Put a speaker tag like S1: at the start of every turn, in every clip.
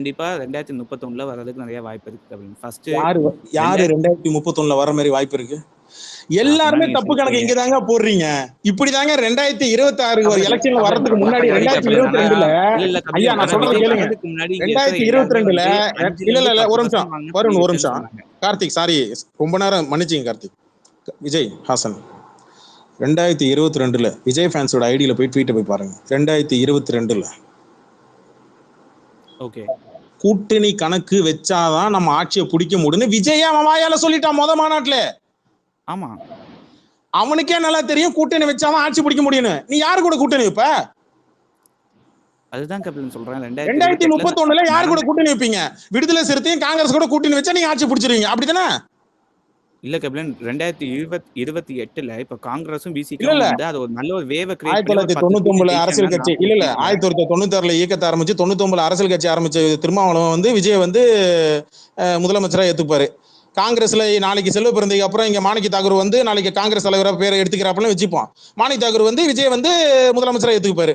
S1: கண்டிப்பா 2031ல வர்றதுக்கு நிறைய வாய்ப்பு இருக்கு கபிலன். ஃபர்ஸ்ட்
S2: யாரு யாரு 2031ல வர மாதிரி வாய்ப்பு இருக்கு? எல்லாருமே தப்பு கணக்கு இங்கதாங்க போடுறீங்க. இப்படிதாங்க 2026 ஒரு எலெக்ஷன்ல வர்றதுக்கு முன்னாடி 2022ல ஐயா நான் சொல்றது கேளுங்க. 2022ல இல்ல ஒரு நிமிஷம் கார்த்திக், சாரி ரொம்ப நேரம் மன்னிச்சிங்க கார்த்திக். விஜய் ஹாசன் 2022ல விஜய் ஃபேன்ஸோட ஐடியில போய் ட்வீட்டை போய் பாருங்க. 2022ல
S1: ஓகே
S2: கூட்டணி கணக்கு வச்சாதான் நம்ம ஆட்சியை பிடிக்க முடியும்னு விஜய் அவன் வாயால சொல்லிட்டான் முத மாநாட்டுல.
S1: ஆமா
S2: அவனுக்கே நல்லா தெரியும் கூட்டணி வச்சாதான் ஆட்சி பிடிக்க முடியும்னு. நீ யாரு கூட கூட்டணி வைப்ப?
S1: அதுதான் கபிலன் சொல்றேன்.
S2: 2031ல யாரு கூட கூட்டணி வைப்பீங்க? விடுதலை சிறுத்தையும் காங்கிரஸ் கூட கூட்டணி வச்சா நீங்க ஆட்சி பிடிச்சிருவீங்க, அப்படித்தானே?
S1: இல்ல கபிலன் 2028ல இப்ப காங்கிரஸும் பிசிக்கும் வந்து அது ஒரு நல்ல ஒரு வேவ கிரியேட் பண்ணி
S2: 1999 அரசியல் கட்சி இல்ல 1996ல இயக்கத்தை ஆரம்பிச்சு 99 அரசியல் கட்சி ஆரம்பிச்ச திருமாவளவன் வந்து விஜய் வந்து முதலமைச்சரா ஏத்துப்பாரு. காங்கிரஸ்ல நாளைக்கு செல்வ பிறந்ததுக்கு அப்புறம் இங்க மாணிக்க தாக்கூர் வந்து நாளைக்கு காங்கிரஸ் தலைவரா பேரை எடுத்துக்கிறாப்புல வச்சுப்போம். மாணிக்க தாக்கூர் வந்து விஜய் வந்து முதலமைச்சரா ஏத்துப்பாரு.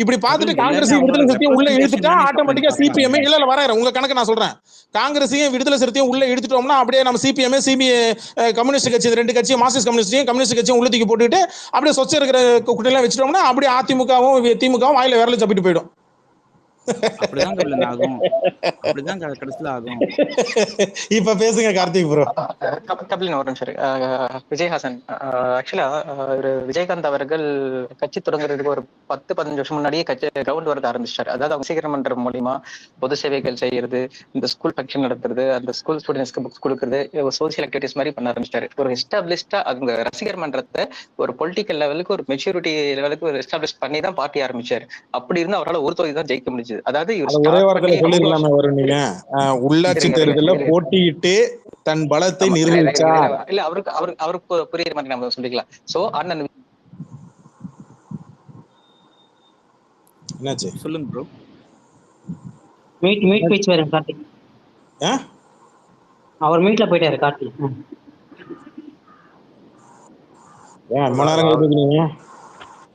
S2: இப்படி பார்த்துட்டு காங்கிரஸையும் விடுதலை சிறுத்தையும் உள்ள இழுத்துட்டா ஆட்டோமேட்டிக்கா சிபிஎம் இல்ல வர உங்க கணக்கு நான் சொல்றேன். காங்கிரஸையும் விடுதலை சிறுத்தையும் உள்ள இழுத்துட்டோம்னா அப்படியே நம்ம சிபிஎம் கம்யூனிஸ்ட் கட்சி ரெண்டு கட்சியும் மார்க்சிஸ்ட் கம்யூனிஸ்ட் கட்சியும் உள்ள தூக்கி போட்டுட்டு அப்படியே சொச்ச இருக்கிற கூட்டணியெல்லாம் வச்சுட்டோம்னா அப்படியே அதிமுகவும் திமுகவும் வாயில விரல சப்பிட்டு போயிடும்.
S1: அப்படிதான் கபிலன் ஆகும். அப்படிதான் கடைசியில ஆகும்.
S2: இப்ப பேசுங்க கார்த்திக் ப்ரோ.
S3: கபிலன் ஒரு நிமிஷம். விஜயஹாசன் ஆக்சுவலா ஒரு விஜயகாந்த் அவர்கள் கட்சி தொடங்குறதுக்கு ஒரு 10-15 வருஷம் முன்னாடியே கட்சி கிரவுண்ட் ஒர்க் ஆரம்பிச்சாரு. அதாவது அவங்க சீக்கிரம் மன்றம் மூலியமா பொது சேவைகள் செய்யறது, இந்த ஸ்கூல் ஃபங்க்ஷன் நடத்துறது, அந்த ஸ்கூல் ஸ்டூடெண்ட்ஸ்க்கு புக்ஸ் கொடுக்கறது, சோசியல் ஆக்டிவிட்டிஸ் மாதிரி பண்ண ஆரம்பிச்சாரு. ஒரு எஸ்டாப்ளிஷ்டா அவங்க ரசிகர் மன்றத்தை ஒரு பொலிட்டிக்கல் லெவலுக்கு ஒரு மெச்சூரிட்டி லெவலுக்கு ஒரு எஸ்டாப்ளிஷ் பண்ணி தான் பார்ட்டி ஆரம்பிச்சாரு. அப்படி இருந்து அவரால் ஒரு தொகுதி தான் ஜெயிக்க முடிஞ்சது. அதாவது
S2: ஒரே வாரத்துல சொல்லிருக்கலாமே வரும். நீங்க உள்ளாட்சி தேர்தலில் போட்டியிட்டு தன் பலத்தை நிரூபிச்சா
S3: இல்ல அவருக்கு புரியுற மாதிரி நம்ம சொல்லிக்கலாம். சோ அண்ணன்
S2: என்னாச்சு
S1: சொல்லுங்க ப்ரோ.
S4: மீட் பேச்சு வேற கார்த்திக். அவர் மீட்ல போயிட்டாரு கார்த்திக்.
S2: ரொம்ப நேரம் கேட்டுக்கிறீங்க.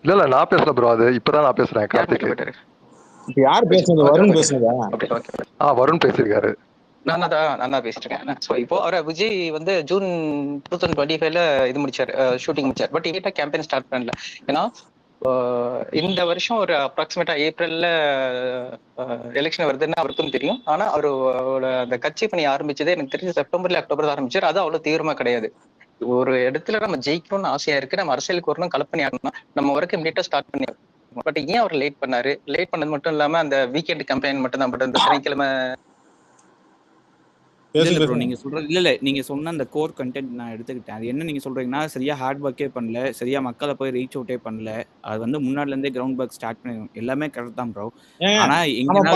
S5: இல்ல நான் பேசல ப்ரோ. அது இப்பதான் நான் பேசுறேன். கார்த்திக்
S2: யார் பேசுறது? வருண் பேசுறதா?
S5: வருண் பேசிருக்காரு.
S3: நான் தான் பேசிட்டு இருக்கேன். ஸோ இப்போ அவர் விஜய் வந்து ஜூன் 2025ல இது முடிச்சாரு, ஷூட்டிங் முடிச்சார். பட் இங்கிட்ட கேம்பெயின் ஸ்டார்ட் பண்ணல. ஏன்னா இந்த வருஷம் ஒரு அப்ராக்சிமேட்டா ஏப்ரல்ல எலெக்ஷன் வருதுன்னு அவருக்கும் தெரியும். ஆனா அவரோட அந்த கட்சி பணி ஆரம்பிச்சதே எனக்கு தெரிஞ்சு செப்டம்பர்ல அக்டோபர் ஆரம்பிச்சாரு. அது அவ்வளவு தீவிரமா கிடையாது. ஒரு இடத்துல நம்ம ஜெயிக்கணும்னு ஆசையா இருக்கு, நம்ம அரசியலுக்கு வரணும், கலப்பணி ஆகணும், நம்ம ஒர்க் இமீடியட்டா ஸ்டார்ட் பண்ணி. பட் ஏன் அவர் லேட் பண்ணாரு? லேட் பண்ணது மட்டும் இல்லாம அந்த வீக்கெண்ட் கம்பெயின் மட்டும் தான். பட் அந்த சனிக்கிழமை
S1: நீங்க சொல்றது இல்ல நீங்க சொன்ன அந்த கோர் கண்டென்ட் நான் எடுத்துக்கிட்டேன். அது என்ன நீங்க சொல்றீங்கன்னா சரியா ஹார்ட் ஒர்க்கே பண்ணல, சரியா மக்களை போய் ரீச் அவுட்டே பண்ணல. அது வந்து முன்னாடில இருந்தே கிரவுண்ட் ஒர்க் ஸ்டார்ட் பண்ணி எல்லாமே கரெக்ட் தான் ப்ரோ. ஆனா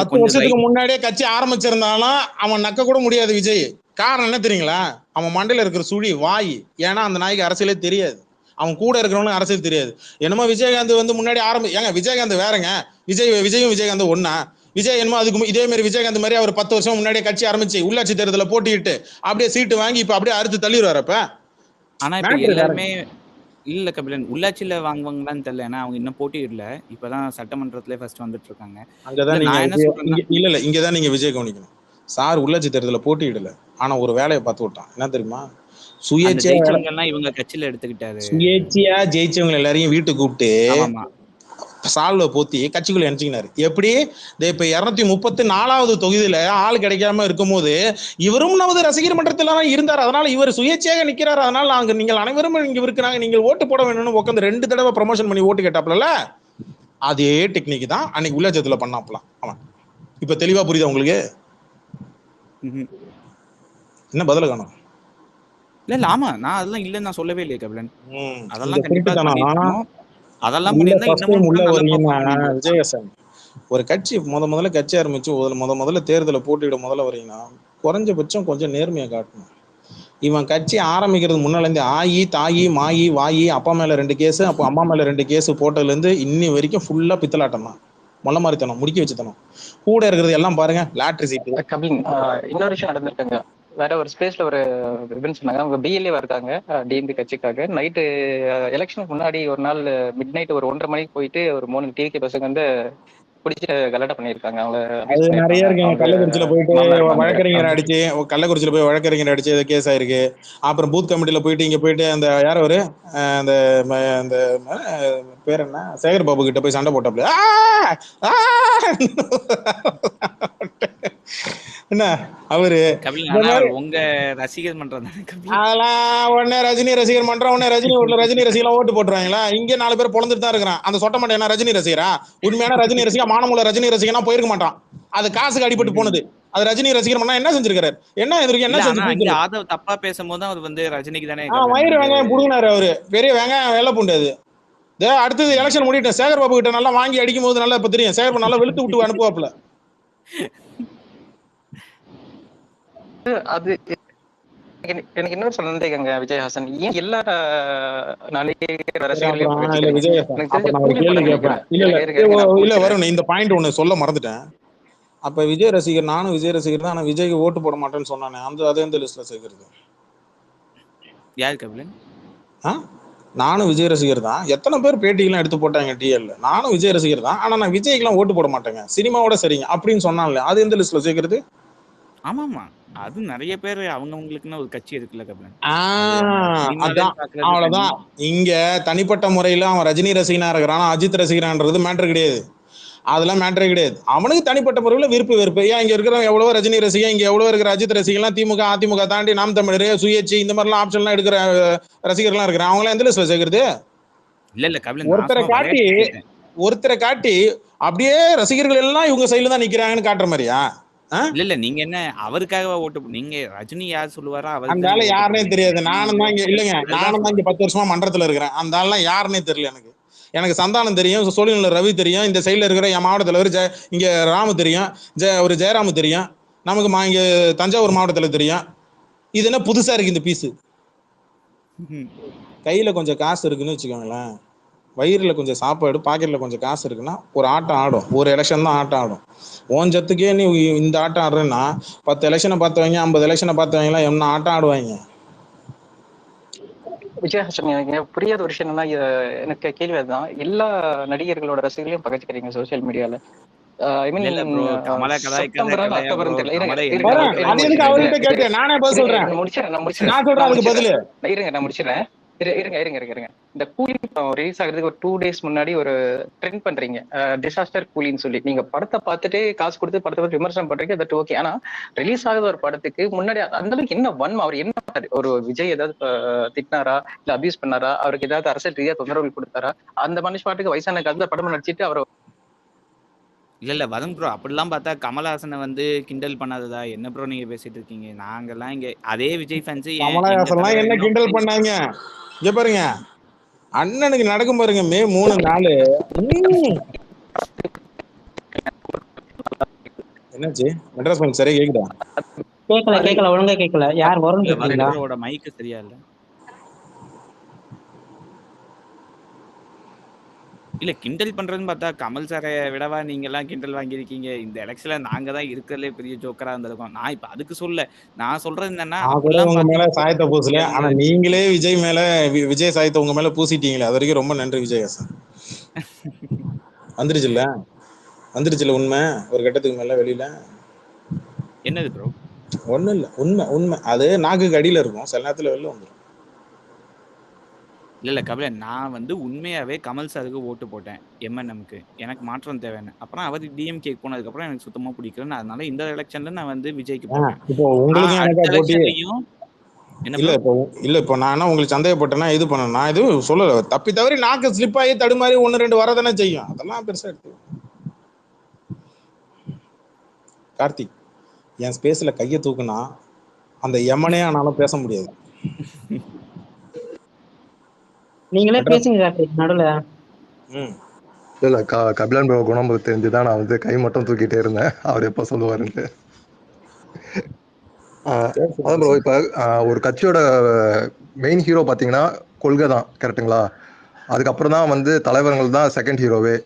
S2: 10 வருஷத்துக்கு முன்னாடியே கட்சி ஆரம்பிச்சிருந்தாலும் அவன் நக்க கூட முடியாது விஜய். காரணம் என்ன தெரியுங்களா? அவன் மண்டையில இருக்கிற சுழி வாய். ஏன்னா அந்த நாய்க்கு அரசியலே தெரியாது, அவன் கூட இருக்கிறவனுக்கு அரசியல் தெரியாது. என்னமோ விஜயகாந்த் வந்து முன்னாடி ஏங்க விஜயகாந்த் வேறங்க, விஜயும் விஜயகாந்த் ஒன்னா? விஜய் என்னமோ அதுக்கு இதே மாதிரி விஜயகாந்த் மாதிரி அவர் 10 வருஷம் முன்னாடியே கட்சி ஆரம்பிச்சு உள்ளாட்சி தேர்தலில் போட்டிட்டு அப்படியே சீட்டு வாங்கி இப்ப அப்படியே அறுத்து தள்ளிடுவார். அப்ப
S1: ஆனா இப்ப எல்லாருமே இல்ல கபிலன் உள்ளாட்சியில வாங்குவாங்களான்னு தெரியல. ஏன்னா அவங்க இன்னும் போட்டியிடல. இப்பதான் சட்டமன்றத்திலே ஃபர்ஸ்ட் வந்துட்டு இருக்காங்க.
S2: இல்ல இங்கதான் நீங்க விஜய் கவனிக்கணும். சார் உள்ளாட்சி தேர்தலில் போட்டியிடல, ஆனா ஒரு வேலையை பார்த்து விட்டான். என்ன தெரியுமா?
S1: சுயேட்சையா இவங்க கட்சியில எடுத்துக்கிட்டாரு.
S2: சுயேட்சையா ஜெயிச்சவங்க எல்லாரையும் வீட்டுக்கு கூப்பிட்டு சால்வ போத்தி கட்சிக்குள்ள நினைச்சுக்கினாரு. எப்படி இப்ப 234வது தொகுதியில ஆள் கிடைக்காம இருக்கும் போது இவரும் நமது ரசிகர் மன்றத்துல இருந்தார். அதனால இவர் சுயேட்சையாக நிக்கிறார். அதனால நாங்க நீங்கள் அனைவரும் இங்க இருக்கிறாங்க, நீங்கள் ஓட்டு போட வேணும்னு உட்காந்து 2 தடவை ப்ரமோஷன் பண்ணி ஓட்டு கேட்டாப்ல. அதே டெக்னிக் தான் அன்னைக்கு உள்ளாட்சத்துல பண்ணாப்லாம் அவன். இப்ப தெளிவா புரியுதா உங்களுக்கு? என்ன பதில காணும்?
S1: இல்ல ஆமா, நான் அதெல்லாம் இல்லன்னு நான் சொல்லவே இல்லையே கபிலன். அதெல்லாம் கண்டிப்பா அதெல்லாம்
S2: விஜயகாந்த் ஒரு கட்சி முதல்ல கட்சி ஆரம்பிச்சு முதல்ல தேர்தலை போட்டியிட முதல்ல வரீங்கன்னா குறைஞ்சபட்சம் கொஞ்சம் நேர்மையை காட்டணும். இவன் கட்சி ஆரம்பிக்கிறது முன்னால இருந்து ஆயி தாயி மாயி வாயி அப்பா மேல 2 கேஸ் அப்போ அம்மா மேல 2 கேஸ் போட்டதுல இருந்து இன்னி வரைக்கும் ஃபுல்லா பித்தலாட்டம் தான், மொல்ல மாதிரி தனம், முடிக்க வச்சு தனம். கூட இருக்கிறது எல்லாம் பாருங்க லாட்ரி சீட்டு.
S3: இன்னொரு விஷயம் நடந்திருக்காங்க. வேற ஒரு ஸ்பேஸ்ல ஒரு இதுன்னு சொன்னாங்க. அவங்க பிஎல்ஏ இருக்காங்க டிஎம்கே கட்சிக்காக. நைட்டு எலெக்ஷனுக்கு முன்னாடி ஒரு நாள் மிட் நைட் ஒரு 1:30 மணிக்கு போயிட்டு ஒரு 3 டிவிகே பசங்க வந்து பிடிச்சி கலாட்டா பண்ணியிருக்காங்க. அவங்கள
S2: அது
S3: abuse
S2: நிறைய
S3: பண்ணியிருக்காங்க.
S2: இருக்குங்க.
S3: அவங்க
S2: கள்ளக்குறிச்சியில போயிட்டு
S3: மாமனார்,
S2: வழக்கறிஞர்
S3: மாமியார்.
S2: அடிச்சு, கள்ளக்குறிச்சியில போய் வழக்கறிஞர் அடிச்சு கேஸ் ஆயிருக்கு. அப்புறம் பூத் கமிட்டியில போயிட்டு இங்க போயிட்டு அந்த யார் அவரு அந்த அந்த பேர் என்ன சேகர் பாபு கிட்ட போய் சண்டை போட்டாப்ல. என்ன அவரு
S1: கபிலன்
S2: இந்த
S1: ஆனா
S2: மாதிரி
S1: அவர் உங்க ரசிகர் மன்றம் தானே கபிலன்?
S2: அதெல்லாம் உடனே ரஜினி ரசிகர் மன்றம் உடனே ரஜினி வீட்டுல ரஜினி ரசிகர்லாம் ஓட்டு போட்டுருவாங்களா? இங்க 4 பேர் பொழந்துட்டு தான் இருக்கிறான். அந்த சொட்ட மாட்டேன் என்ன ரஜினி ரசிகரா? உண்மையான ரஜினி ரசிகா மானமுள்ள ரஜினி ரசிகனா போயிருக்க மாட்டான். அது காசுக்கு அடிபட்டு போனது. அது ரஜினி ரசிகர் பண்ணா என்ன செஞ்சிருக்காரு? என்ன எதிர்க்கு என்ன
S1: இல்ல
S2: செஞ்சு
S1: ஆனா இங்க
S2: கூச்சல்?
S1: ஆதவ் தப்பா பேசும்போது அவர் வந்து ரஜினிக்கு தானே கபிலன்
S2: வயிறு
S1: வந்து
S2: வெங்காயம் புடுங்கினாரு அவரு. பெரிய வெங்காயம் வெள்ள பூண்டு அது. அடுத்தது எலெக்ஷன் முடிட்டேன். சேகர் பாபு கிட்ட நல்லா வாங்கி அடிக்கும் போது நல்லா இப்ப தெரியும். சேகர் பாபு நல்லா வெளுத்து விட்டு அனுப்புவாப்ல.
S3: அது எனக்கு இன்னொரு சந்தேகங்க விஜயஹாசன், ஏன் எல்லா நடிகர் ரசிகர்களையும்
S2: அப்புறம் இல்ல
S3: பகச்சிக்கிறீங்க?
S2: விஜய்
S3: எனக்கு
S2: அப்ப
S3: தெரிஞ்ச
S2: நான் ஒரு
S3: கூலி
S2: கேள்வி
S3: படம்
S2: கேட்பேன்.
S3: நினைக்கிறேன்.
S2: இல்ல இல்ல
S3: இருங்க இருங்க நான்
S2: இல்ல
S3: முடிச்சிடறேன்.
S2: வரும் இந்த பாயிண்ட் ஒண்ணு சொல்ல மறந்துட்டேன். அப்ப விஜய் ரசிகர் நானும் விஜய் ரசிகர் தான். ஆனா விஜய்க்கு ஓட்டு போட மாட்டேன்னு சொன்னானே அது எந்த லிஸ்ட்ல சேர்க்கிறது?
S1: யார் கபிலன்?
S2: நானும் விஜய் ரசிகர் தான். எத்தனை பேர் பேட்டிகள்லாம் எடுத்து போட்டாங்க டிஎல்ல. நானும் விஜய் ரசிகர் தான். ஆனா நான் விஜய்க்குலாம் ஓட்டு போட மாட்டேங்க, சினிமாவோட சரிங்க அப்படின்னு சொன்னான்ல, அது எந்த லிஸ்ட்ல சேர்க்கிறது?
S1: ஆமாமா, அது நிறைய பேர் அவங்கவுங்களுக்குன்னு ஒரு கட்சி இருக்குல்ல கபிலன்.
S2: அதான் அவ்வளவுதான். இங்க தனிப்பட்ட முறையில அவன் ரஜினி ரசிகனா இருக்கிறான், அஜித் ரசிகரான்றது மேட்டர் கிடையாது. அதெல்லாம் மேட்டரே கிடையாது. அவனுக்கு தனிப்பட்ட முறையில் விருப்பு வெறுப்பு. ஏன் இங்க இருக்கிற எவ்வளவோ ரஜினி ரசிகன், இங்க எவ்வளவு இருக்கிற அஜித் ரசிகர்லாம் திமுக அதிமுக தாண்டி நாம் தமிழர் சுயேட்சி இந்த மாதிரிலாம் ஆப்ஷன்லாம் எடுக்கிற ரசிகர்லாம் இருக்கிறான். அவங்களாம் எந்த லிஸ்ட்ல சேர்க்கிறது?
S1: இல்ல கபிலன்,
S2: ஒருத்தரை காட்டி அப்படியே ரசிகர்கள் எல்லாம் இவங்க சைடுல தான் நிக்கிறாங்கன்னு காட்டுற மாதிரியா?
S1: இல்ல நீங்க என்ன அவருக்காக ஓட்டு நீங்க ரஜினி யார் சொல்லுவாரா
S2: அந்த ஆளு யாருன்னே தெரியாது. நானும் தான் இங்க இல்லைங்க, நானும் தான் இங்க 10 வருஷமா மன்றத்துல இருக்கிறேன். அந்த ஆள்லாம் யாருன்னே தெரியல எனக்கு சந்தானம் தெரியும், சோழிநில ரவி தெரியும், இந்த சைடுல இருக்கிற என் மாவட்ட தலைவர் இங்க ராமு தெரியும், ஒரு ஜெயராமு தெரியும், நமக்கு இங்க தஞ்சாவூர் மாவட்டத்துல தெரியும். இது என்ன புதுசா இருக்கு இந்த பீஸ்? கையில கொஞ்சம் காசு இருக்குன்னு வச்சுக்கோங்களேன், வயிறுல கொஞ்சம் சாப்பாடு, பாக்கெட்ல கொஞ்சம் காசு இருக்குன்னா ஒரு ஆட்டம் ஆடும். ஒரு எலெக்ஷன் தான் ஆட்டம் ஆடும். ஓஞ்சத்துக்கே நீ இந்த ஆட்டம் ஆடுறேன்னா 10 எலெக்ஷனை பார்த்தவங்க 50 எலெக்ஷனை பார்த்தவங்கலாம் என்ன ஆட்டம் ஆடுவாங்க?
S3: விஜயஹாசன், எனக்கு புரியாத ஒரு விஷயம் என்னன்னா, எனக்கு கேள்வி அதுதான், எல்லா நடிகர்களோட ரசிகர்களையும் பகச்சிக்கிறீங்க சோசியல் மீடியால. இந்த கூலி ரிலீஸ் ஆகிறதுக்கு ஒரு 2 days முன்னாடி ஒரு ட்ரெண்ட் பண்றீங்க, டிசாஸ்டர் கூலின்னு சொல்லி. நீங்க படத்தை பார்த்துட்டு காசு கொடுத்து படத்தை பத்தி விமர்சனம் பண்றீங்க, தட் ஓகே. ஆனா ரிலீஸ் ஆகுது ஒரு படத்துக்கு முன்னாடி அந்த அளவுக்கு என்ன வன்மம்? அவர் என்ன ஒரு விஜய் ஏதாவது திட்டினாரா, இல்ல அபியூஸ் பண்ணாரா, அவருக்கு ஏதாவது அரசியல் ரீதியா தொந்தரவு கொடுத்தாரா? அந்த மனுஷ பாட்டுக்கு வயசான காலத்துல படம் நடிச்சிட்டு அவர்
S1: இல்ல வரும் ப்ரோ. அப்படிலாம் பார்த்தா கமலஹாசனை வந்து கிண்டல் பண்ணாததா என்ன ப்ரோ நீங்க பேசிட்டு இருக்கீங்க? நாங்கெல்லாம் இங்க அதே விஜய் ஃபேன்ஸ்.
S2: கமலஹாசன்லாம் என்ன கிண்டல் பண்ணாங்க? இங்க பாருங்க, அண்ணனுக்கு நடக்கும் பாருங்க மே 3 நாள். என்னாச்சு? மெட்ராஸ் பாயிண்ட் சரியா கேக்குதா?
S4: கேட்கல ஒழுங்கா கேட்கல. யார் வரும்ன்றோட
S1: மைக் சரியா இல்ல. இல்ல கிண்டல் பண்றதுன்னு பார்த்தா கமல் சாரை விடவா நீங்க எல்லாம் கிண்டல் வாங்கியிருக்கீங்க? இந்த எலெக்ஷன்ல நாங்க தான் இருக்கிறதுலே பெரிய ஜோக்கரா இருந்திருக்கோம். நான் இப்ப அதுக்கு சொல்ல, நான் சொல்றது என்னன்னா
S2: உங்க மேல சாயத்தை பூசல, ஆனா நீங்களே விஜய் மேல விஜய் சாயத்தை உங்க மேல பூசிட்டீங்களே, அது வரைக்கும் ரொம்ப நன்றி விஜயஹாசன். வந்துருச்சுல உண்மை ஒரு கட்டத்துக்கு மேல வெளியில.
S1: என்னது ப்ரோ?
S2: ஒண்ணும் இல்ல, உண்மை அது நாக்குக்கு அடியில இருக்கும், சில நேரத்துல வெளில வந்துடும்.
S1: இல்ல கபிலன், நான் வந்து உண்மையாவே கமல் சாருக்கு ஓட்டு போட்டேன் எம்என்எம்க்கு. எனக்கு மாற்றம் தேவைன்னு. அப்புறம் அவர் டிஎம்கே போனதுக்கு அப்புறம் எனக்கு சுத்தமா பிடிக்கலன்னு, அதனால இந்த எலெக்ஷன்ல நான் வந்து விஜய்க்கு போட்டேன்.
S2: இப்போ உங்களுக்கு எனக்கு போட்டி இல்ல. இப்போ நான் உங்களுக்கு சந்தேகப்பட்டேன்னா இது பண்ணேன், நான் இது சொல்லல. தப்பி தவறி நாக்கு ஸ்லிப் ஆகி தடுமாறி 1-2 வரதானே செய்யும். அதெல்லாம் பெருசா எடுத்து கார்த்திக் என் ஸ்பேஸ்ல கையை தூக்குனா அந்த எமனே ஆனாலும் பேச முடியாது.
S4: நீங்களே பேசுங்க நடுவுல.
S5: இல்ல கபிலன் ப்ரோ குணம் தெரிஞ்சுதான் நான் வந்து கை மட்டும் தூக்கிட்டே இருந்தேன், அவர் எப்ப சொல்லுவாருன்னு. அதான் ப்ரோ, இப்ப ஒரு கட்சியோட மெயின் ஹீரோ பாத்தீங்கன்னா கொள்கை தான், கரெக்டுங்களா? அதுக்கப்புறம் தான் வந்து தலைவர்கள் தான் செகண்ட் ஹீரோவே.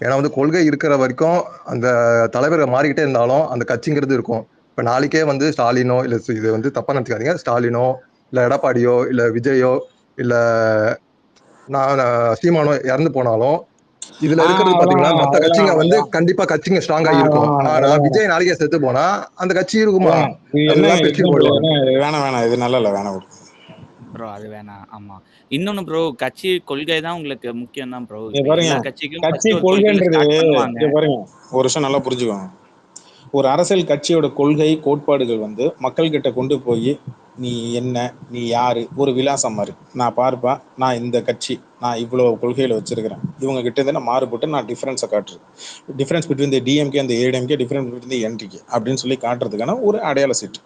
S5: ஏன்னா வந்து கொள்கை இருக்கிற வரைக்கும் அந்த தலைவர்கள் மாறிக்கிட்டே இருந்தாலும் அந்த கட்சிங்கிறது இருக்கும். இப்ப நாளைக்கே வந்து ஸ்டாலினோ, இல்ல இது வந்து தப்பா நினைச்சுக்காதீங்க, ஸ்டாலினோ இல்ல எடப்பாடியோ இல்ல விஜயோ இல்ல நான் சீமானோ இறந்து போனாலும் இதுல இருக்கிறது பாத்தீங்கன்னா
S2: அதெல்லாம்
S5: மத்த கட்சிங்க
S2: அதெல்லாம்
S5: வந்து கண்டிப்பா கட்சிங்க ஸ்ட்ராங்கா இருக்கும். ஆனா
S2: அதெல்லாம்
S5: விஜய் நாளைக்கே செத்து போனா அந்த கட்சி இருக்குமா?
S2: இது என்ன
S5: அதுதான் பிரிச்சு
S2: எக்ஸாம்பிள்?
S5: போடுவாங்க.
S2: வேணாம் இது நல்லா இல்ல, வேணாம்.
S1: ப்ரோ அது வேணாம். ஆமா. இன்னொன்னு ப்ரோ, கட்சி கொள்கை தான் உங்களுக்கு முக்கியம் தான் ப்ரோ.
S2: இங்க
S1: இப்ப
S2: பாருங்க,
S1: எல்லா கட்சிக்கும்
S2: கட்சி
S1: ஃபர்ஸ்ட் ஒரு கொள்கையில
S2: கொள்கைன்றது
S1: ஸ்டார்ட் பண்ணுவாங்க.
S2: இங்க பாருங்க, ஒரு விஷயம் நல்லா புரிஞ்சுக்கோங்க. ஒரு அரசியல் கட்சியோட கொள்கை கோட்பாடுகள் வந்து மக்கள் கிட்ட கொண்டு போய் நீ என்ன, நீ யாரு, ஒரு விலாசம் மாதிரி நான் பார்ப்பேன். நான் இந்த கட்சி, நான் இவ்வளோ கொள்கையில வச்சிருக்கிறேன், இவங்க கிட்ட இருந்து நான் மாறுபட்டு நான் டிஃபரன்ஸை காட்டுறேன். டிஃபரன்ஸ் பிட்வீன் தி டிஎம்கே அந்த ADMK, difference between the NTK அப்படின்னு சொல்லி காட்டுறதுக்கான ஒரு அடையாள சீட்டு.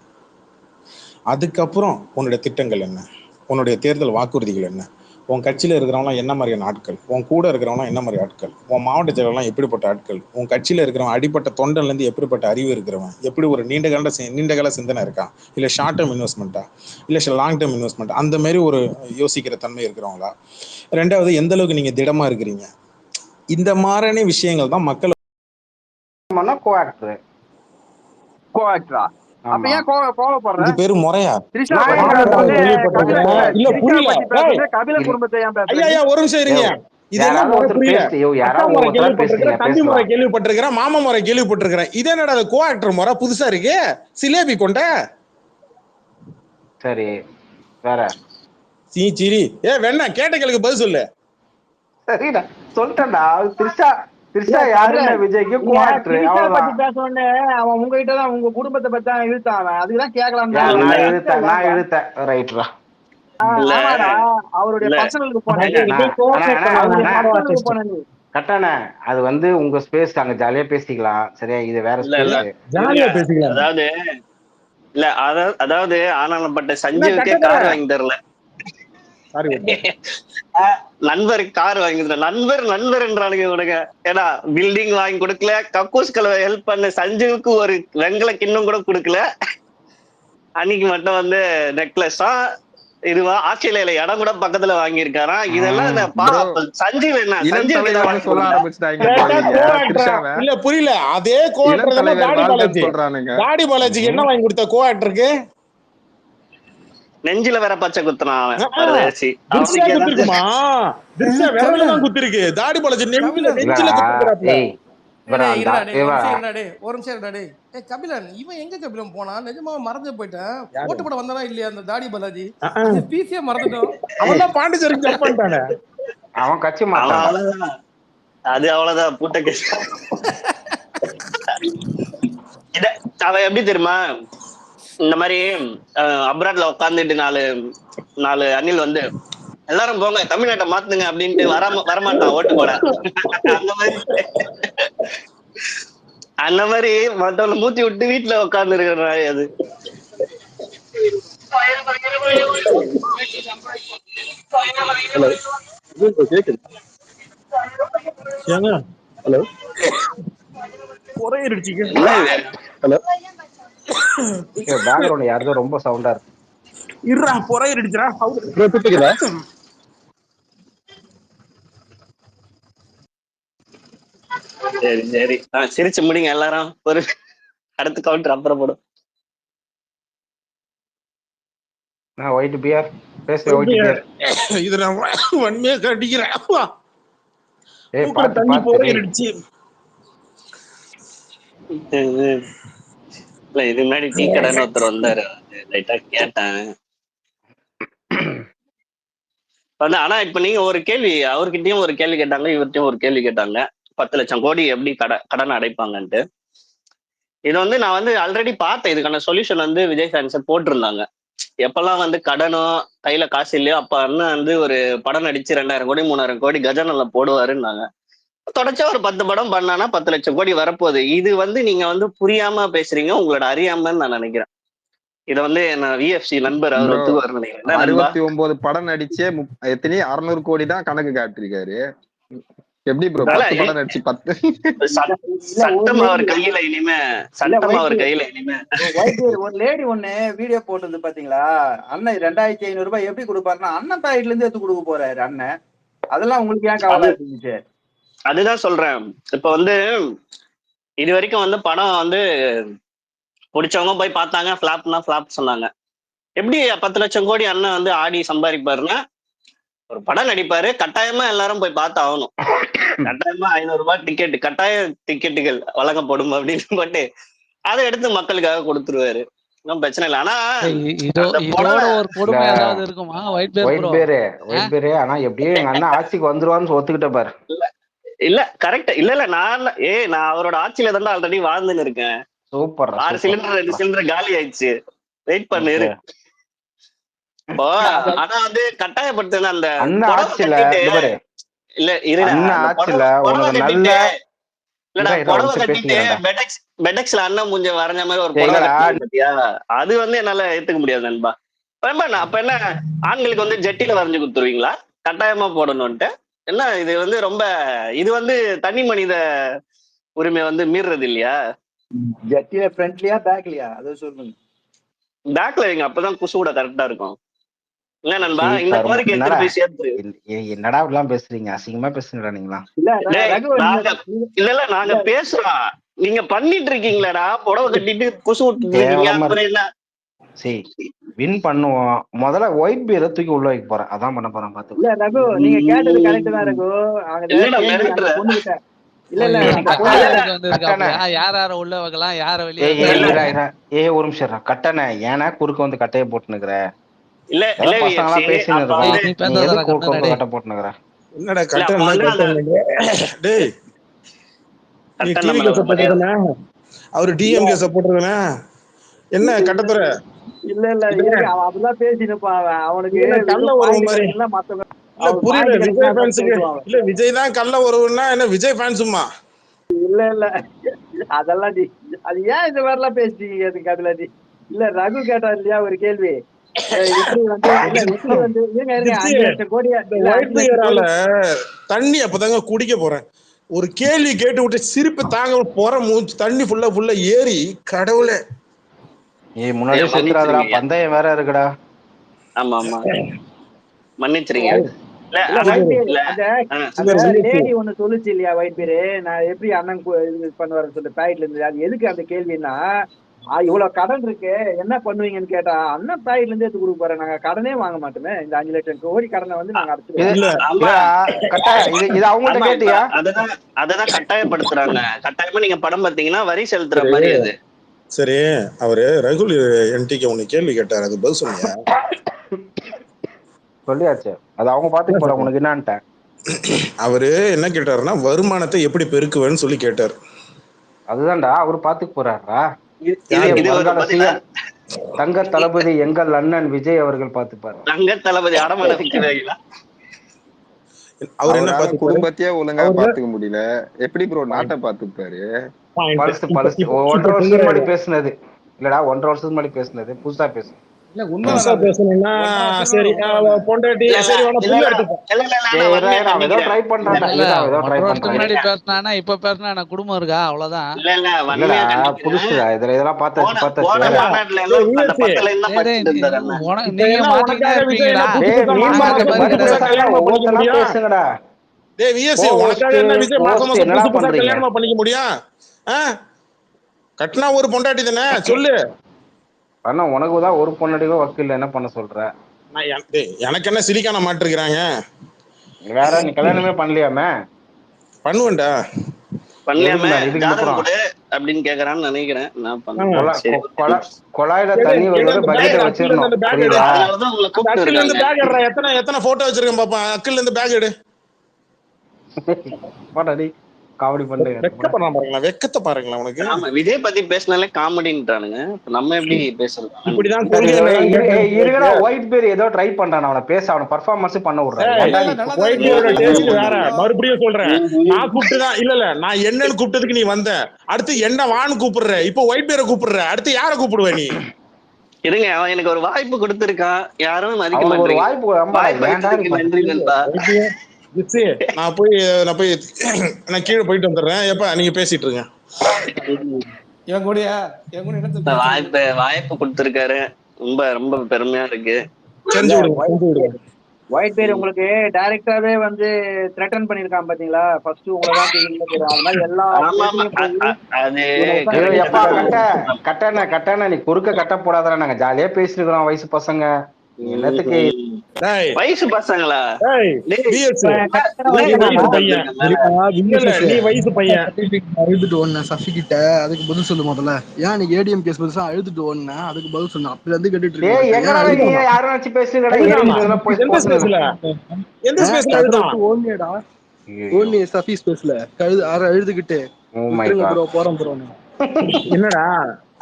S2: அதுக்கப்புறம் உன்னுடைய திட்டங்கள் என்ன, உன்னுடைய தேர்தல் வாக்குறுதிகள் என்ன, உன் கட்சியில் இருக்கிறவங்களாம் என்ன மாதிரியான ஆட்கள், உன் கூட இருக்கிறவங்களாம் என்ன மாதிரி ஆட்கள், உன் மாவட்ட செயலர்லாம் எப்படிப்பட்ட ஆட்கள், உன் கட்சியில் இருக்கிறவன் அடிப்பட்ட தொண்டன்லேருந்து எப்படிப்பட்ட அறிவு இருக்கிறவன், எப்படி ஒரு நீண்டகால சிந்தனை இருக்கான், இல்லை ஷார்ட் டேர்ம் இன்வெஸ்ட்மெண்ட்டா, இல்லை லாங் டேர்ம் இன்வெஸ்ட்மெண்ட், அந்த மாதிரி ஒரு யோசிக்கிற தன்மை இருக்கிறவங்களா. ரெண்டாவது, எந்த அளவுக்கு நீங்கள் திடமாக இருக்கிறீங்க. இந்த மாதிரியான விஷயங்கள் தான் மக்கள்
S6: கோஆக்டரா அப்ப ஏன் கோவப்படுற?
S2: இது பேரு முறையா?
S6: திரிஷா
S2: இல்ல புரியல.
S6: கபிலன் குடும்பத்தை ஏன்
S2: ஐயா ஒரு நிமிஷம் இருங்க. இது என்ன முறை புரியல. அக்கா முறை கேள்விப்பட்டிருக்கிறேன், தம்பி முறை கேள்விப்பட்டிருக்கிறேன், மாமா முறை கேள்விப்பட்டிருக்கிறேன். இது என்னடா கோ ஆக்டர் முறை புதுசா இருக்கு? சிலேபி கொண்ட
S7: சரி வேற
S2: சீச்சிரி வேணா கேட்டகளுக்கு பதில் சொல்லு.
S7: சரிடா சொல்லிட்டேன்டா. திரிஷா யாருன்னா விஜய்க்கு கோ ஆக்டர்.
S6: பத்தி பேசணும்னு அவன் உங்ககிட்ட தான் உங்க குடும்பத்தை பத்தி தான் இழுத்தான். அவன் அதுதான் கேட்கலாம்.
S7: நான் இழுத்தேன் ரைட்ரா.
S6: அவருடைய பர்சனலுக்கு
S7: கட்டானே அது வந்து உங்க ஸ்பேஸ், அங்க ஜாலியா பேசிக்கலாம். சரியா, இது வேற
S2: ஜாலியா பேசிக்கலாம்.
S8: அதாவது ஆனாலப்பட்ட சஞ்சீவுக்கே கார் வாங்கி தரல, நண்பருக்கு கார் வாங்கி தரல. நண்பர் என்றானுங்க உனக்கு. ஏன்னா பில்டிங் வாங்கி கொடுக்கல, கக்கூஸ் கலவை ஹெல்ப் பண்ண சஞ்சீவுக்கு ஒரு வெங்கல கிண்ணம் கூட கொடுக்கல. அன்னைக்கு மட்டும் வந்து நெக்லஸா இதுவா ஆஸ்திரேலியால இடம் கூட பக்கத்துல வாங்கியிருக்காராம். இதெல்லாம் சஞ்சீவ் என்ன
S9: சொல்ல ஆரம்பிச்சிட்டாங்க.
S2: இல்ல புரியல. அதே கோ ஆக்டர் தாடி பாலாஜிக்கு என்ன வாங்கி கொடுத்த கோ ஆக்டருக்கு?
S8: நெஞ்சில வேற பச்சை குத்துறான் அவன்.
S2: குத்திருக்கு தாடி பாலாஜி
S10: கபிலன் இவன் எங்க கபிலன் போனா? நிஜமா மறந்து போயிட்டேன். ஓட்டு போட வந்தானா இல்லையா அந்த தாடி பாலாஜி? பிசியே மறந்துட்டோம்.
S2: அவன் தான் பாண்டிச்சேரி ஜம்ப் பண்ணிட்டானே.
S7: அவன் கட்சி மாட்டான்.
S8: அது அவ்வளவுதான் பூட்ட கேஸ். அவன் எப்படி தெரியுமா, இந்த மாதிரி அப்ராட்ல உட்காந்துட்டு நாலு அணில் வந்து எல்லாரும் போங்க தமிழ்நாட்டை மாத்துங்க அப்படின்ட்டு வரமாட்டான் ஓட்டு போட. அந்த மாதிரி மற்றவங்களை மூத்தி விட்டு வீட்டுல உட்கார்ந்து இருக்கிற அது.
S7: பேக்ரவுண்ட் யாருதோ ரொம்ப சவுண்டா இருக்கு.
S8: சரி சரி சிரிச்சு முடிங்க எல்லாரும். ஒரு அடுத்த கவுண்டர் அப்புறம் போடும்.
S7: ஒயிட் பியர் பேச ஒயிட் பியர்
S2: இது நான் வன்மையா கட்டிக்கிறேன்.
S8: இல்ல இது முன்னாடி டீ கடைன்னு ஒருத்தர் வந்தாரு, லைட்டா கேட்டேன். ஆனா இப்ப நீங்க ஒரு கேள்வி அவர்கிட்டயும் ஒரு கேள்வி கேட்டாங்க, இவர்கிட்டயும் ஒரு கேள்வி கேட்டாங்க. 10 லட்சம் கோடி எப்படி கடன் அடைப்பாங்கன்ட்டு. இது வந்து நான் வந்து ஆல்ரெடி பார்த்தேன். இதுக்கான சொல்யூஷன் வந்து விஜய் ஃபேன்ஸ் போட்டிருந்தாங்க. எப்பெல்லாம் வந்து கடனோ கையில காசு இல்லையோ அப்ப அண்ணன் வந்து ஒரு படம் நடிச்சு 2000 கோடி 3000 கோடி கஜானால போடுவாருன்னாங்க. தொடர்ச்சியா ஒரு 10 படம் பண்ணானா 10 லட்சம் கோடி வரப்போகுது. இது வந்து நீங்க வந்து புரியாம பேசுறீங்க, உங்களோட அறியாமன்னு நான் நினைக்கிறேன். இத வந்து என்ன விஎஃப்சி நண்பர் அவர் ஒத்துக்குவார் நினைக்கிறேன்.
S9: 69 படம் நடிச்சே எத்தனையோ 600 கோடி தான் கணக்கு காட்டிருக்காரு. எப்படி ப்ரோ 10 படம் நடிச்சு 10
S8: சட்டம் அவர் கையில இனிமே
S6: ஒரு லேடி ஒண்ணு வீடியோ போட்டு பாத்தீங்களா? அண்ணன் 2500 ரூபாய் எப்படி கொடுப்பாருன்னா அண்ணன் பாக்கெட்ல இருந்து எடுத்து கொடுக்க போறாரு அண்ணன். அதெல்லாம் உங்களுக்கு ஏன் கவலை இருந்துச்சு?
S8: அதுதான் சொல்றேன். இப்ப வந்து இது வரைக்கும் வந்து படம் வந்து பிடிச்சவங்க போய் பார்த்தாங்க, ஃபிளாப்னா ஃபிளாப் சொன்னாங்க. எப்படி 10 லட்சம் கோடி அண்ணன் வந்து ஆடி சம்பாதிப்பாருன்னா ஒரு படம் நடிப்பாரு, கட்டாயமா எல்லாரும் போய் பார்த்து ஆகணும். கட்டாயமா 500 ரூபாய் டிக்கெட், கட்டாய டிக்கெட்டுகள் வழங்கப்படும் அப்படின்னு போட்டு அதை எடுத்து மக்களுக்காக கொடுத்துருவாரு. ஒன்றும் பிரச்சனை இல்லை. ஆனா
S11: இதோட ஒரு கொடுமை ஏதாவது இருக்குமா? ஒயிட்
S7: பேரு ஆனா எப்படியும் எங்க அண்ணன் ஆட்சிக்கு வந்துருவான்னு ஒத்துக்கிட்ட பாரு.
S8: இல்ல கரெக்ட். இல்ல நான் அவரோட ஆட்சியில தான் ஆல்ரெடி வாழ்ந்துன்னு இருக்கேன்.
S7: சூப்பர்.
S8: 6 சிலிண்டர் 2 சிலிண்டர் காலி ஆயிடுச்சு. வெயிட் பண்ணிரு. ஆனா வந்து கட்டாயப்படுத்த அந்த
S7: ஆட்சியில
S8: இல்ல இரு
S7: ஆட்சியில நல்ல
S8: புடவை கட்டிட்டு பெடெக்ஸ்ல அண்ணன் மூஞ்ச வரைஞ்ச மாதிரி ஒரு புடவை கட்டியா, அது வந்து என்னால ஏத்துக்க முடியாது நண்பா. அப்ப என்ன ஆண்களுக்கு வந்து ஜட்டில வரைஞ்சு கொடுத்துருவீங்களா கட்டாயமா போடணும்ட்டு? என்ன இது வந்து ரொம்ப இது வந்து தனி மனித உரிமை வந்து மீறுறது இல்லையா?
S6: ஜட்டில ஃப்ரண்ட்லியா பேக்லியா அதை சொல்லுங்க.
S8: பேக்ல வைங்க, அப்பதான் குசு கூட கரெக்டா இருக்கும். இல்ல நண்பா, இந்த கோரிக்கை
S7: என்னடா எல்லாம் பேசுறீங்க, அசிங்கமா பேசுங்கடா நீங்களா.
S8: இல்ல நாங்க பேசுறோம், நீங்க பண்ணிட்டு இருக்கீங்களா புடவை கட்டிட்டு குசு விட்டு.
S7: சரி வின் பண்ணுவோம். முதல்ல ஒயிட் பீரை தூக்கி உள்ள வைக்க போறேன், அதான் பண்ண போறேன். பாத்து
S6: இல்ல ரகு, நீங்க கேட்டது கரெக்ட் தான் ரகு.
S11: யார உள்ள வைக்கலாம், யார வெளியே.
S7: ஒரு நிமிஷம் கட்டணை ஏன்னா குறுக்க வந்து கட்டைய போட்டுனுக்குற.
S8: இல்ல
S7: பசங்களா பேசினு கட்ட போட்டுனுக்குற.
S2: என்னடா அவரு டிஎம்கே சப்போர்ட்டர்னா என்ன கட்டத்துறை?
S6: இல்ல அப்படிதான் பேசினப்பா அவனுக்கு
S2: கள்ள உறவு மாதிரி. புரியல விஜய் ஃபேன்ஸுக்கு. இல்ல விஜய் தான் கள்ள உறவுன்னா என்ன விஜய் ஃபேன்ஸுமா?
S6: இல்ல அதெல்லாம் அது ஏன் இந்த மாதிரி எல்லாம் பேசுறீங்க அதுக்கு அதுல இல்ல ரகு கேட்டா இல்லையா ஒரு கேள்வி.
S2: தண்ணி அப்பதாங்க குடிக்க போறேன். ஒரு கேள்வி கேட்டு விட்டு சிரிப்பு தாங்க போற மூச்சு தண்ணி ஃபுல்லா ஏறி கடவுளே.
S7: முன்னாடியே செத்துறாதடா, பந்தயம் வேற இருக்குடா.
S8: ஆமா மன்னிச்சிருங்க.
S6: லேடி ஒண்ணு சொல்லுச்சு இல்லையா ஒயிட் பேரு, நான் எப்படி அண்ணன் பண்ணுவாருன்னு சொல்லி பாக்கெட்ல இருந்து. அது எதுக்கு அந்த கேள்வின்னா, இவ்வளவு கடன் இருக்கு என்ன பண்ணுவீங்கன்னு கேட்டா, அண்ணன் பாக்கெட்ல இருந்து எடுத்து கொடுக்க போறேன், நாங்க கடனே வாங்க மாட்டோமே, இந்த 5 லட்சம் கோடி கடனை வந்து நாங்க
S8: அததான் கட்டாயப்படுத்துறாங்க. கட்டாயமா நீங்க படம் பாத்தீங்கன்னா வரி செலுத்துற மாதிரி. அது
S2: சரி, அவரு ரகுல் என்டிக்கு ஒண்ணு கேள்வி கேட்டாரு, அது பதில் சொன்னியா?
S7: சொல்லியாச்சு, அது அவங்க பாத்துக்க போறாங்க. உனக்கு என்னன்ட்ட
S2: அவரு என்ன கேட்டாருன்னா, வருமானத்தை எப்படி பெருக்குவேன்னு சொல்லி கேட்டாரு.
S7: அதுதான்டா அவரு பாத்துக்க போறாரா. தங்க தளபதி எங்கள் அண்ணன் விஜய் அவர்கள் பாத்துப்பாரு.
S8: தங்க தளபதி அடமான வைக்கிறீங்களா?
S2: அவர் என்ன
S9: குடும்பத்தையே ஒழுங்கா பாத்துக்க முடியல, எப்படி ப்ரோ நாட்டை பாத்துப்பாரு?
S7: பழசு 1.5 வருஷத்துக்கு முன்னாடி பேசுனது இல்லடா, 1.5 வருஷத்துக்கு முன்னாடி பேசுனது புதுசா பேசு.
S2: சரி பொண்டாட்டி சரி
S11: ட்ரை பண்றான். இப்ப பேசினா குடும்பம் இருக்கா அவ்வளவுதான்.
S7: புதுசுடா இதெல்லாம் பார்த்து
S11: நீங்க மாட்டிக்கிட்டே இருப்பீங்கடா.
S2: பண்ணிக்க முடியும் கட்டினா ஒரு பொண்டாட்டி தானே சொல்லு.
S7: அண்ணா உனக்குதான் ஒரு பொண்ணடிக்கோ வக்கீல் என்ன பண்ண சொல்ற?
S2: எனக்கு என்ன சிலிக்கான மாட்டிருக்கிறாங்க
S7: வேற? நீ கல்யாணமே பண்ணலையாமே?
S2: பண்ணுவேன்டா.
S8: அப்படின்னு கேக்குறான்னு நினைக்கிறேன்.
S7: குழாயில தண்ணி வச்சிடணும்.
S2: எத்தனை போட்டோ வச்சிருக்கேன் பாப்பா. அக்கில இருந்து பேக் எடு.
S7: காமெடி பண்ண
S2: வெக்கத்தை பாருங்களா உனக்கு.
S8: விஜய் பத்தி பேசினாலே காமெடின்றானுங்க, நம்ம எப்படி பேசலாம்?
S2: இப்படிதான்
S7: ஒயிட் பேர் ஏதோ ட்ரை பண்றான், அவனை பேச அவனை பர்ஃபார்மன்ஸ் பண்ண விடுறேன்.
S2: மறுபடியும் சொல்றேன், நான் கூப்பிட்டுதான் இல்ல நான் என்னன்னு கூப்பிட்டதுக்கு நீ வந்த, அடுத்து என்ன வான்னு கூப்பிடுற, இப்போ ஒயிட் பேரை கூப்பிடுற, அடுத்து யார கூப்பிடுவ நீ?
S8: இருங்க, அவன் எனக்கு ஒரு வாய்ப்பு கொடுத்திருக்கான், யாரும் மதிக்க மாட்டேங்கிறாங்க.
S7: ஒரு வாய்ப்பு
S8: நன்றி நண்பா.
S2: நான் கீழே போயிட்டு வந்துடுறேன். எப்ப நீங்க பேசிட்டு இருங்க.
S8: வாய்ப்பு கொடுத்திருக்காரு, ரொம்ப ரொம்ப பெருமையா இருக்கு.
S6: ஒயிட் பேர் உங்களுக்கு டைரக்டாவே வந்து த்ரெட்டன் பண்ணிருக்கான் பாத்தீங்களா? ஃபர்ஸ்ட் உங்களை
S7: கட்டான நீ குறுக்க கட்ட போடாதா, நாங்க ஜாலியா பேசிருக்கிறோம் வயசு பசங்க. என்னத்துக்கு
S2: டேய்
S8: வயசு பசங்களா
S2: டேய்
S8: டேய்,
S2: பிஎஸ்
S4: கரெக்டா
S2: நீ வயசு பையன் இல்ல இல்ல நீ வயசு பையன்
S12: அழுதுட்டு ஓடுனேன் சஃபி கிட்ட, அதுக்கு பதில் சொல்லு முதல்ல. ஏன் நீ ஏடிஎம் கேஸ் பெருசா அழுதுட்டு ஓடுனேன், அதுக்கு பதில் சொன்ன. அப்பல இருந்து கேட்டுட்டு
S7: டேய்
S12: இருக்கேன்.
S7: எங்கடா நீ யாரும் வச்சு பேசுங்கடா, இதெல்லாம் போய்
S2: எந்த ஸ்பேஸ்ல எந்த ஸ்பேஸ்ல அழுதான்
S12: ஓடுனேடா, ஓடுனே சஃபி ஸ்பேஸ்ல அழுதுகிட்டு
S7: ஓ மை
S12: விட்டுருங்க
S7: காட்
S12: ப்ரோ, போறோம் ப்ரோ.
S2: என்னடா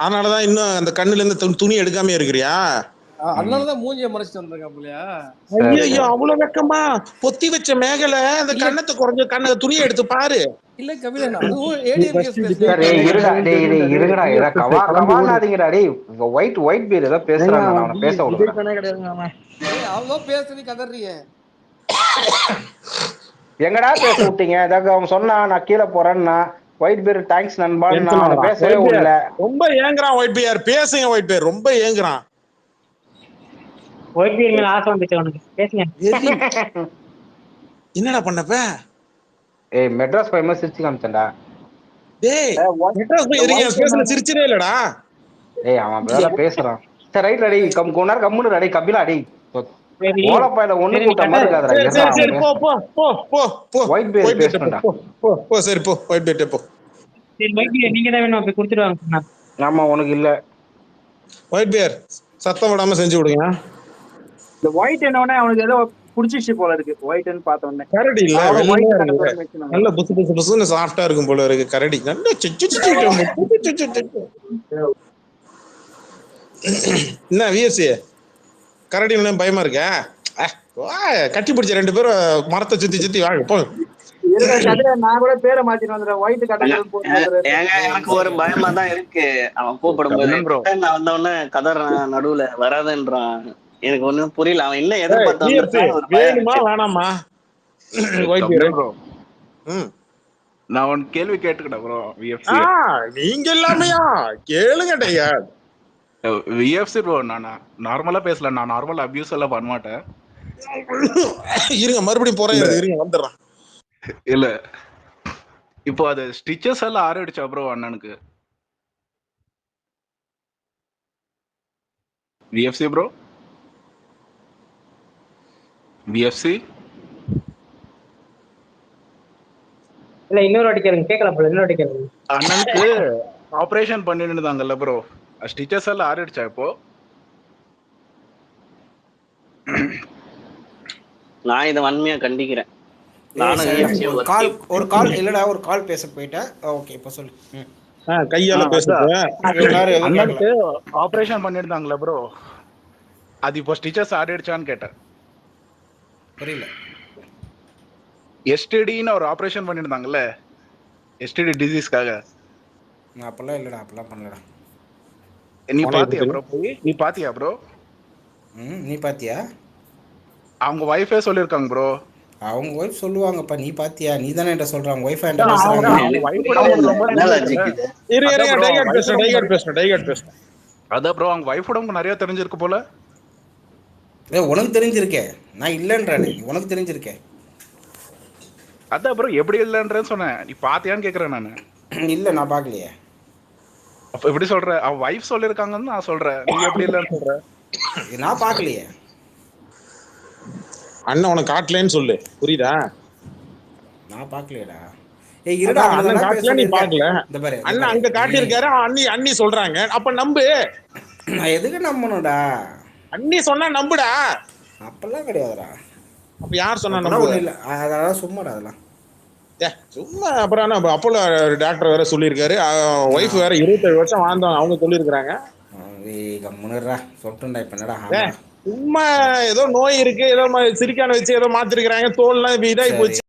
S2: அதனாலதான் இன்னும் அந்த கண்ணுல இருந்து துணி எடுக்காம இருக்கிறியா?
S10: அதனாலதான் மூஞ்சிய மறைச்சிட்டு வந்திருக்காப்லையா?
S2: ஐயோ அவ்வளவு வெக்கமா? பொத்தி வச்ச மேகலை அந்த கண்ணத்தை குறைஞ்ச கண்ண துணியை எடுத்து பாரு.
S10: இல்ல கபிலன், அதுவும் ஏடிஎம் கேஸ்
S7: டேய் இருடா, டேய் இருங்கடா, இத கவானாதீங்கடா. டேய் ஒயிட் பீர் ஏதோ பேசுறாங்க, நான் அவனை பேச விடுறேன்.
S12: கிடையாதுங்க அவன்.
S10: அவன் பேச நீ கதறீங்க.
S7: எங்கடா பேச விட்டீங்க? அதாவது அவன் சொன்னா நான் கீழே போறேன்னா ஒயிட் பீர் தேங்க்ஸ் நண்பான்னு நான் அவனை பேசவே விடல.
S2: ரொம்ப ஏங்குறான் ஒயிட் பீர், பேசுங்க ஒயிட் பீர், ரொம்ப ஏங்குறான்.
S4: ஒயிட் பீர் மேல ஆசை வந்துச்சு உனக்கு, பேசுங்க.
S2: என்னடா பண்ணப்ப?
S7: ஏய் மெட்ராஸ் பையன் சிரிச்சு காமிச்சேன்டா.
S2: டேய் மெட்ராஸ் போய் இருக்கீங்க, ஸ்பேஸ்ல சிரிச்சதே இல்லடா.
S7: டேய் அவன் வேற பேசுறான். சரி ரைட் ரெடி, கொன்னார் கம்முனு ரெடி. கபிலா டேய் ஓலப்பாயில ஒண்ணு கூட்ட மாதிரி இருக்காதடா.
S2: சரி சரி போ போ போ போ போ
S7: ஒயிட் பீர் பேசுறடா.
S2: போ போ சரி போ ஒயிட் பீர் போ.
S4: சரி ஒயிட் பீர் நீங்க தான் வேணும், அப்படி கொடுத்துடுவாங்க.
S7: ஆமா உனக்கு இல்ல.
S2: ஒயிட் பீர் சத்தம் விடாம செஞ்சு விடுங்க.
S6: இந்த ஒயிட் என்னோட அவனுக்கு ஏதோ புடிச்சிச்சு போல இருக்கு. ஒயிட்னு பார்த்த உடனே
S2: கரடி இல்ல, நல்ல புசு புசு புசுன்னு சாஃப்டா இருக்கும் போல இருக்கு கரடி. நல்ல என்ன விஎஸ்சி கரடி பயமா இருக்க? கட்டி பிடிச்ச ரெண்டு பேரும் மரத்தை சுத்தி சுத்தி வாங்க போ.
S6: நான் கூட பேரை மாத்திட்டு வந்துடுறேன். ஒயிட் கட்டை
S8: எனக்கு ஒரு பயமா தான் இருக்கு. அவன் கூப்பிடும்போது நான் வந்த உடனே கதறான், நடுவுல வராதுன்றான். எனக்கு ஒண்ணும் புரியல, அவன் என்ன எதிர்பார்த்தான்.
S2: வேணுமா வேணாமா?
S13: நான் ஒன்னு கேள்வி கேட்டுக்கிட்டேன் ப்ரோ.
S2: நீங்க எல்லாமையா கேளுங்க
S13: விஎஃப்சி ப்ரோ. நான் நார்மலா பேசல, நான் நார்மல் அபியூஸ் எல்லாம் பண்ண மாட்டேன்.
S2: இருங்க மறுபடியும் போறேன், இருங்க வந்துடுறேன்.
S13: இல்ல இப்போ அது ஸ்டிச்சஸ் எல்லாம் ஆரடிச்சா ப்ரோ அண்ணனுக்கு? விஎஃப்சி ப்ரோ, விஎஃப்சி
S4: இல்ல இன்னொரு வாட்டி கேளுங்க, கேட்கல போல, இன்னொரு வாட்டி கேளுங்க.
S13: அண்ணனுக்கு ஆபரேஷன் பண்ணிருந்தாங்கல்ல ப்ரோ, ஸ்டிச்சஸ் எல்லாம் ஆரடிச்சா இப்போ?
S8: நான் இதை வன்மையா கண்டிக்கிறேன்.
S14: ஒரு கால் இல்லடா, ஒரு கால் பேச போயிட்டேன். ஓகே இப்ப சொல்லு.
S2: கையால
S13: அண்ணனுக்கு ஆபரேஷன் பண்ணிருந்தாங்கல்ல ப்ரோ, அது இப்போ ஸ்டிச்சஸ் ஆரடிச்சான்னு கேட்டேன்.
S14: புரியல.
S13: எஸ்டிடின்னு ஒரு ஆபரேஷன் பண்ணிருந்தாங்கல்ல, எஸ்டிடி டிசீஸ்க்காக.
S14: அப்பெல்லாம் இல்லடா, அப்பெல்லாம் பண்ணலடா.
S13: நீ பாத்தியா ப்ரோ? நீ பாத்தியா ப்ரோ?
S14: நீ பாத்தியா?
S13: அவங்க வைஃபே சொல்லிருக்காங்க ப்ரோ.
S14: அவங்க வைஃப் சொல்லுவாங்கப்பா, நீ பாத்தியா? நீ தானே என்கிட்ட சொல்றாங்க, வைஃப் என்கிட்ட பேசுறாங்க.
S13: அதான் ப்ரோ, அவங்க வைஃபோட நிறைய தெரிஞ்சிருக்கு போல.
S14: உனக்கு தெரிஞ்சிருக்கே, நான் இல்லன்றேன், உனக்கு தெரிஞ்சிருக்கே.
S13: அதான் ப்ரோ எப்படி இல்லன்றேன்னு சொன்னேன், நீ பாத்தியான்னு கேக்குறேன் நானு.
S14: இல்ல நான் பாக்கலையே.
S13: அப்ப எப்படி சொல்ற? அவ வைஃப் சொல்லிருக்காங்கன்னு நான் சொல்றேன், நீ எப்படி இல்லன்னு சொல்ற?
S14: நான் பாக்கலையே.
S2: அண்ணன் உனக்கு காட்டலன்னு சொல்லு, புரியுதா?
S14: நான் பாக்கலையேடா. ஏய் இருடா,
S2: அண்ணன் காட்டல, நீ பாக்கல. இந்த பாரு அண்ணன் அங்க காட்டியிருக்காரு, அண்ணி சொல்றாங்க, அப்ப நம்பு.
S14: நான் எதுக்கு நம்பணும்டா?
S2: அண்ணி சொன்னா நம்புடா.
S14: அப்பெல்லாம் கிடையாதுடா.
S2: அப்ப யார் சொன்னா நம்பு?
S14: இல்ல அதெல்லாம் சும்மாடா, அதெல்லாம்
S2: சும்மா. அப்புறம் அப்போலோ டாக்டர் வேற சொல்லியிருக்காரு, ஒய்ஃப் வேற 27 வருஷம் வாழ்ந்தவங்க, அவங்க சொல்லியிருக்காங்க.
S14: கம்முனுடா சொல்லிட்டுடா. இப்ப என்னடா
S2: சும்மா ஏதோ நோய் இருக்கு, ஏதோ சிரிக்கான வச்சு ஏதோ மாத்திருக்கிறாங்க, தோல்லாம் இதாகி போச்சு.